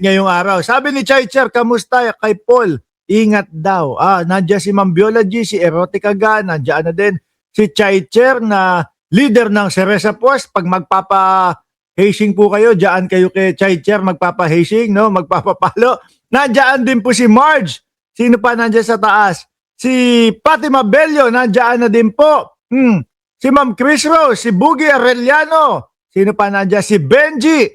ngayong araw. Sabi ni Chaicher, kamusta kay Paul? Ingat daw. Nandiyan si Ma'am Biology, si Erotica Ga, nandiyan na din si Chaicher na leader ng Cereza Post. Pag magpapa-hazing po kayo, diyan kayo kay Chaicher magpapa-hazing, no? Magpapapalo. Nandiyan din po si Marge. Sino pa nandiyan sa taas? Si Fatima Bello, nandiyan na din po. Si Ma'am Chris Rose, si Boogie Arellano. Sino pa nandiyan? Si Benji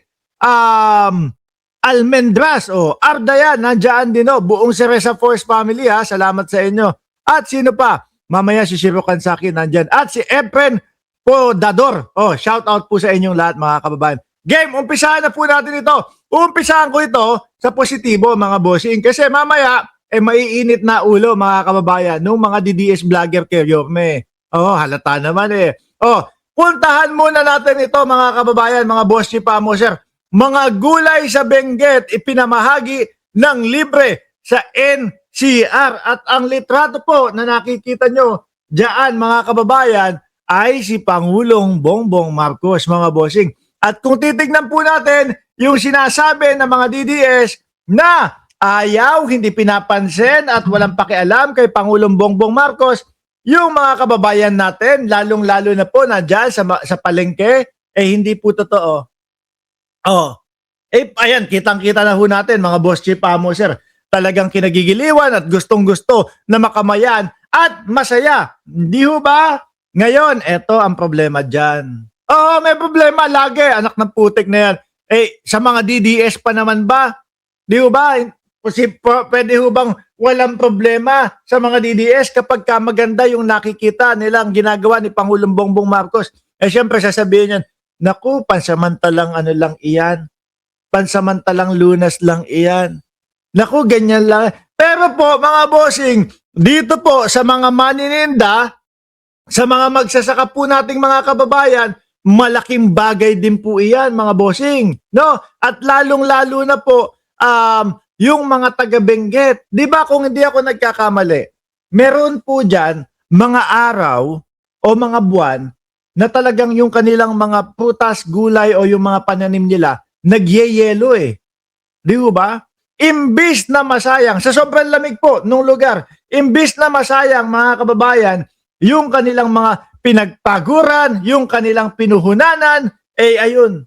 Almendras, Ardayan, nandiyan din, buong Cereza Force family, ha. Salamat sa inyo. At sino pa? Mamaya si Shiro Kansaki nandiyan. At si Efren Podador. Shout out po sa inyong lahat, mga kababayan. Game, umpisahan na po natin ito. Umpisahan ko ito sa positibo, mga bossing. Kasi mamaya, maiinit na ulo, mga kababayan, nung mga DDS vlogger kay Yorme. Halata naman eh. Puntahan muna natin ito, mga kababayan, mga boss si Pamoser. Mga gulay sa Benguet ipinamahagi ng libre sa NCR. At ang litrato po na nakikita nyo diyan, mga kababayan, ay si Pangulong Bongbong Marcos, mga bossing. At kung titignan po natin yung sinasabi ng mga DDS na ayaw, hindi pinapansin at walang pakialam kay Pangulong Bongbong Marcos, yung mga kababayan natin, lalong-lalo na po na dyan sa palengke, hindi po totoo. Ayan, kitang-kita na ho natin, mga boss chief Pamoser. Talagang kinagigiliwan at gustong-gusto na makamayan at masaya. Hindi ho ba? Ngayon, eto ang problema dyan. May problema lagi, anak ng putik na yan. Sa mga DDS pa naman ba? Di ho ba? Pwede ho bang walang problema sa mga DDS kapag maganda yung nakikita nilang ginagawa ni Pangulong Bongbong Marcos? Siyempre sasabihin niyan, naku, pansamantalang ano lang iyan. Pansamantalang lunas lang iyan. Naku, ganyan lang. Pero po, mga bossing, dito po sa mga manininda, sa mga magsasaka po nating mga kababayan, malaking bagay din po iyan, mga bossing. No? At lalong-lalo na po, yung mga taga-Benguet. Di ba kung hindi ako nagkakamali, meron po dyan mga araw o mga buwan na talagang yung kanilang mga prutas, gulay o yung mga pananim nila, nagyeyelo eh. Di ba? Imbis na masayang, sa sobrang lamig po nung lugar, imbis na masayang, mga kababayan, yung kanilang mga pinagpaguran, yung kanilang pinuhunanan, ayun,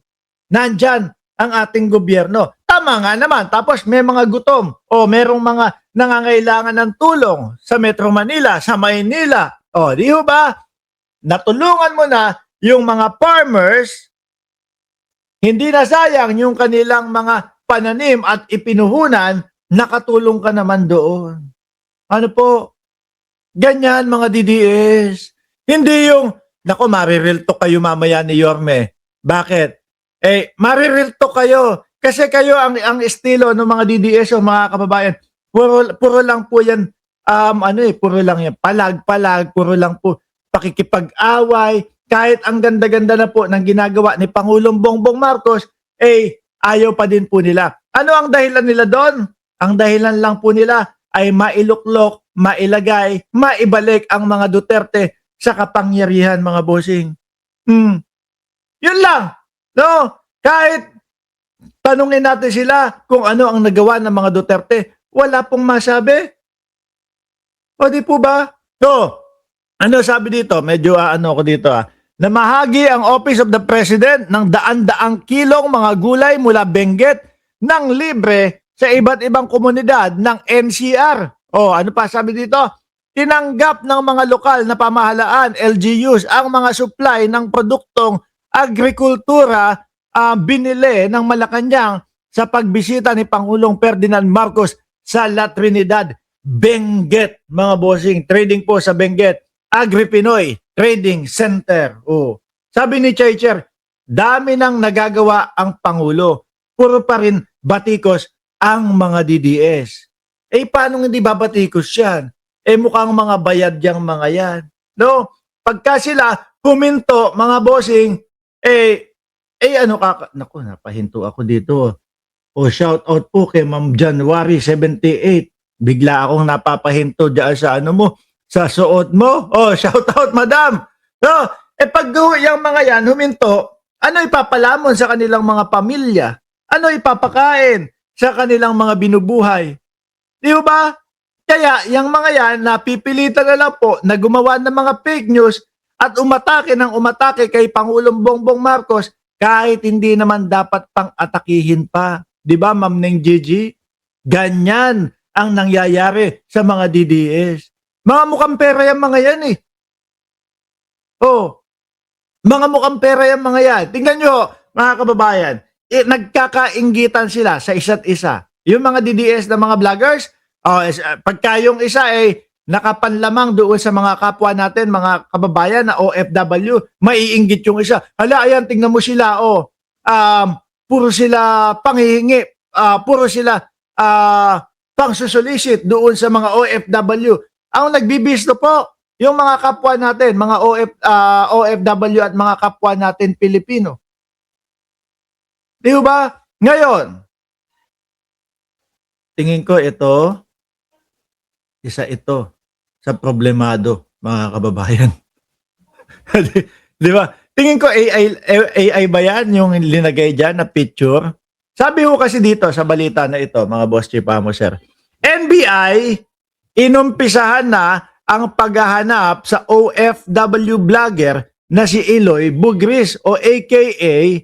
nandyan ang ating gobyerno. Tama nga naman, tapos may mga gutom o merong mga nangangailangan ng tulong sa Metro Manila, sa Maynila. Di ba? Natulungan mo na yung mga farmers, hindi na sayang yung kanilang mga pananim at ipinuhunan, nakatulong ka naman doon. Ano po? Ganyan, mga DDS. Hindi yung, naku, maririlto kayo mamaya ni Yorme. Bakit? Maririlto kayo. Kasi kayo ang estilo ng mga DDS o mga kababayan, puro lang po yan, puro lang yan, palag-palag, puro lang po pakikipag-away. Kahit ang ganda-ganda na po ng ginagawa ni Pangulong Bongbong Marcos, ayaw pa din po nila. Ano ang dahilan nila doon? Ang dahilan lang po nila ay mailuklok, mailagay, maibalik ang mga Duterte sa kapangyarihan, mga bossing. Yun lang. No? Kahit tanungin natin sila kung ano ang nagawa ng mga Duterte, wala pong masabi. Di po ba? Ano sabi dito? Medyo ako dito Namahagi ang Office of the President ng daan-daang kilong mga gulay mula Benguet ng libre sa iba't ibang komunidad ng NCR. Ano pa sabi dito? Tinanggap ng mga lokal na pamahalaan, LGUs, ang mga supply ng produktong agrikultura binili ng Malacanang sa pagbisita ni Pangulong Ferdinand Marcos sa La Trinidad, Benguet, mga bossing. Trading po sa Benguet, Agri-Pinoy Trading Center. Sabi ni Chaicher, dami nang nagagawa ang Pangulo. Puro pa rin batikos ang mga DDS. Paano hindi babatikos yan? Mukhang mga bayad yang mga yan. No? Pagka sila huminto, mga bossing, naku, napahinto ako dito. Shout out po kay Ma'am January 78. Bigla akong napapahinto diyan sa sa suot mo. Shout out, madam. No, pag yung mga yan huminto, ano ipapalamon sa kanilang mga pamilya? Ano ipapakain sa kanilang mga binubuhay. Di ba? Kaya yung mga yan, napipilitan na lang po na gumawa ng mga fake news at umatake ng umatake kay Pangulong Bongbong Marcos kahit hindi naman dapat pang atakihin pa. Di ba, Ma'am Neng Gigi? Ganyan ang nangyayari sa mga DDS. Mga mukhang pera yung mga yan eh. Oh, mga mukhang pera yung mga yan. Tingnan nyo, mga kababayan, nagkakainggitan sila sa isa't isa. Yung mga DDS na mga vloggers, pagka yung isa ay nakapanlamang doon sa mga kapwa natin, mga kababayan na OFW, maiinggit yung isa. Hala, ayan, tingnan mo sila, puro sila panghihingi, puro sila pangsusolicit doon sa mga OFW. Ang nagbibisto po, yung mga kapwa natin, mga OFW at mga kapwa natin Pilipino. Di ba? Ngayon, tingin ko ito, isa ito sa problemado, mga kababayan. Di ba? Tingin ko AI ba yan yung linagay dyan na picture? Sabi ko kasi dito sa balita na ito, mga boss Chipamo, sir, NBI, inumpisahan na ang paghahanap sa OFW vlogger na si Eloy Bugris o aka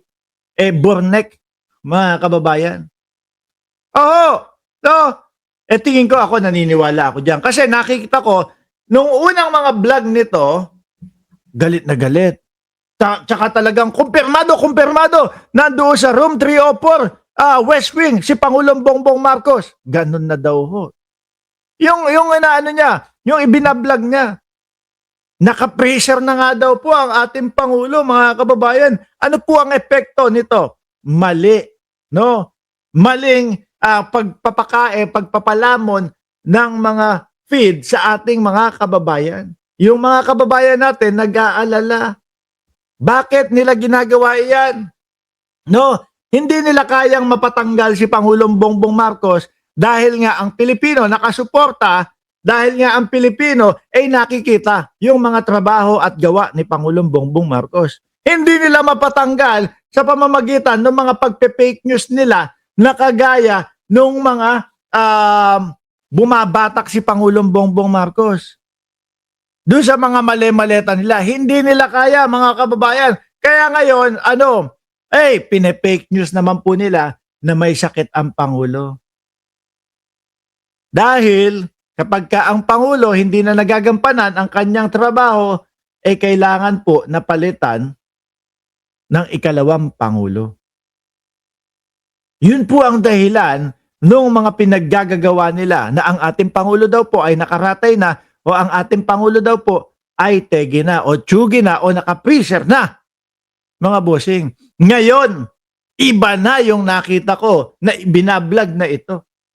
Bornek, mga kababayan. Oo, tingin ko ako, naniniwala ako dyan. Kasi nakikita ko, nung unang mga vlog nito, galit na galit. Tsaka talagang kumpirmado, nandoon sa room 304, West Wing, si Pangulong Bongbong Marcos. Ganun na daw ho. Yung ano niya, yung ibinablog niya. Naka-pressure na nga daw po ang ating Pangulo, mga kababayan. Ano po ang epekto nito? Mali, no? Maling pagpapalamon ng mga feed sa ating mga kababayan. Yung mga kababayan natin nag-aalala. Bakit nila ginagawa iyan? No, hindi nila kayang mapatanggal si Pangulong Bongbong Marcos dahil nga ang Pilipino nakasuporta, dahil nga ang Pilipino ay nakikita yung mga trabaho at gawa ni Pangulong Bongbong Marcos. Hindi nila mapatanggal sa pamamagitan ng mga pagpe-fake news nila na kagaya nung mga bumabatak si Pangulong Bongbong Marcos. Doon sa mga mali-maleta nila, hindi nila kaya, mga kababayan. Kaya ngayon, pine-fake news naman po nila na may sakit ang Pangulo. Dahil kapag ang Pangulo hindi na nagagampanan ang kanyang trabaho, kailangan po na palitan ng ikalawang Pangulo. Yun po ang dahilan nung mga pinaggagawa nila na ang ating Pangulo daw po ay nakaratay na o ang ating Pangulo daw po ay tegi na o tsugi na o naka-freezer na. Mga bossing, ngayon, iba na yung nakita ko na binablog na ito.